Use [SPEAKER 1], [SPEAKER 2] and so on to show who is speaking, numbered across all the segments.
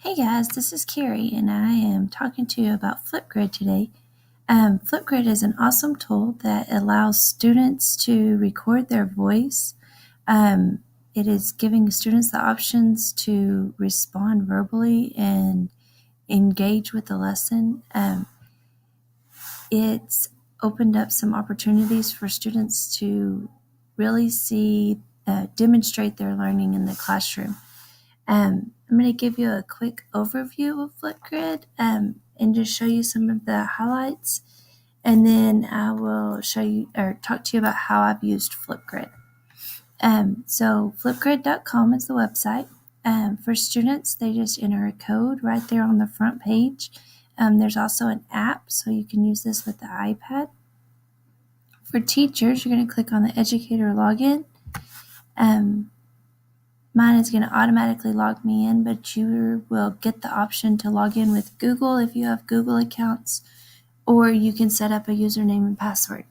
[SPEAKER 1] Hey guys, this is Carrie, and I am talking to you about Flipgrid today. Flipgrid is an awesome tool that allows students to record their voice. It is giving students the options to respond verbally and engage with the lesson. It's opened up some opportunities for students to really demonstrate their learning in the classroom. I'm going to give you a quick overview of Flipgrid and just show you some of the highlights, and then I will show you or talk to you about how I've used Flipgrid. So Flipgrid.com is the website. For students, they just enter a code right there on the front page. There's also an app, so you can use this with the iPad. For teachers, you're going to click on the educator login. Mine is going to automatically log me in, but you will get the option to log in with Google if you have Google accounts, or you can set up a username and password.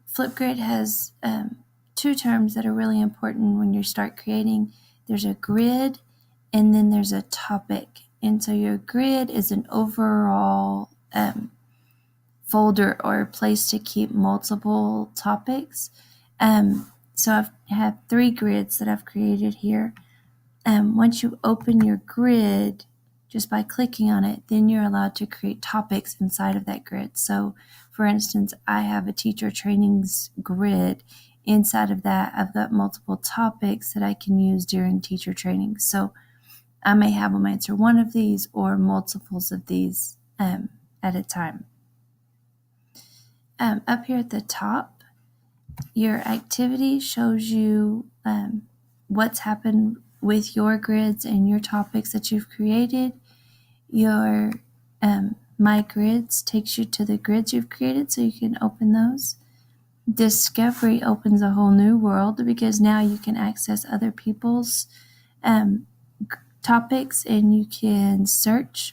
[SPEAKER 1] Flipgrid has two terms that are really important when you start creating. There's a grid, and then there's a topic. And so your grid is an overall folder or a place to keep multiple topics. So I have 3 grids that I've created here. Once you open your grid, just by clicking on it, then you're allowed to create topics inside of that grid. So, for instance, I have a teacher trainings grid. Inside of that, I've got multiple topics that I can use during teacher training. So I may have them answer one of these or multiples of these at a time. Up here at the top, your activity shows you what's happened with your grids and your topics that you've created. Your My Grids takes you to the grids you've created, so you can open those. Discovery opens a whole new world because now you can access other people's topics, and you can search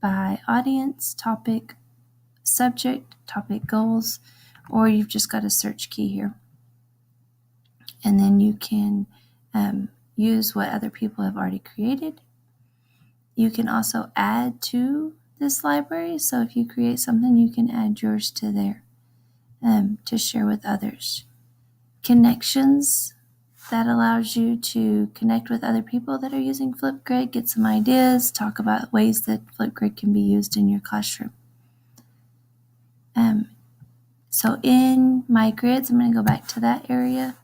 [SPEAKER 1] by audience, topic, subject, topic goals, or you've just got a search key here. And then you can use what other people have already created. You can also add to this library. So if you create something, you can add yours to there to share with others. Connections, that allows you to connect with other people that are using Flipgrid, get some ideas, talk about ways that Flipgrid can be used in your classroom. So in My Grids, I'm going to go back to that area.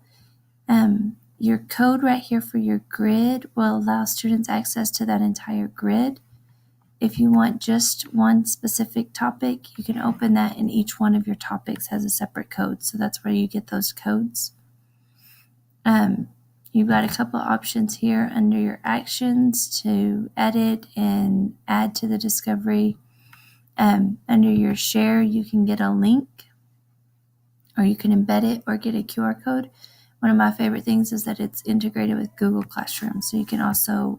[SPEAKER 1] Your code right here for your grid will allow students access to that entire grid. If you want just one specific topic, you can open that, and each one of your topics has a separate code. So that's where you get those codes. You've got a couple of options here under your actions to edit and add to the discovery. Under your share, you can get a link, or you can embed it or get a QR code. One of my favorite things is that it's integrated with Google Classroom, so you can also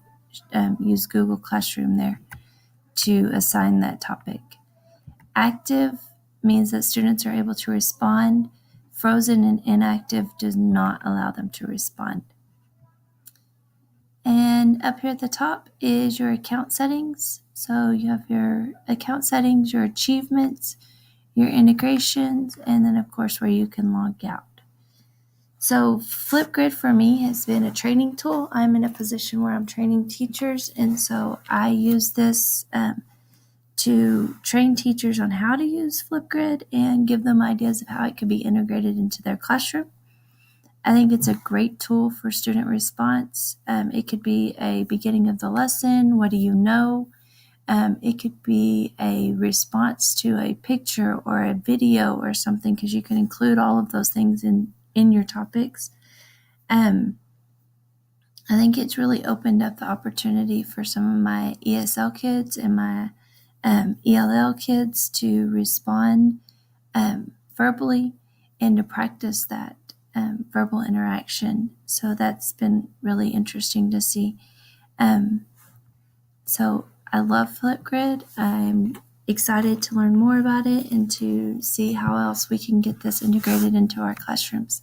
[SPEAKER 1] use Google Classroom there to assign that topic. Active means that students are able to respond. Frozen and inactive does not allow them to respond. And up here at the top is your account settings. So you have your account settings, your achievements, your integrations, and then of course where you can log out. So Flipgrid for me has been a training tool. I'm in a position where I'm training teachers, and so I use this to train teachers on how to use Flipgrid and give them ideas of how it could be integrated into their classroom. I think it's a great tool for student response. It could be a beginning of the lesson. What do you know? It could be a response to a picture or a video or something, because you can include all of those things in your topics. I think it's really opened up the opportunity for some of my ESL kids and my ELL kids to respond verbally and to practice that verbal interaction. So that's been really interesting to see. So I love Flipgrid. I'm excited to learn more about it and to see how else we can get this integrated into our classrooms.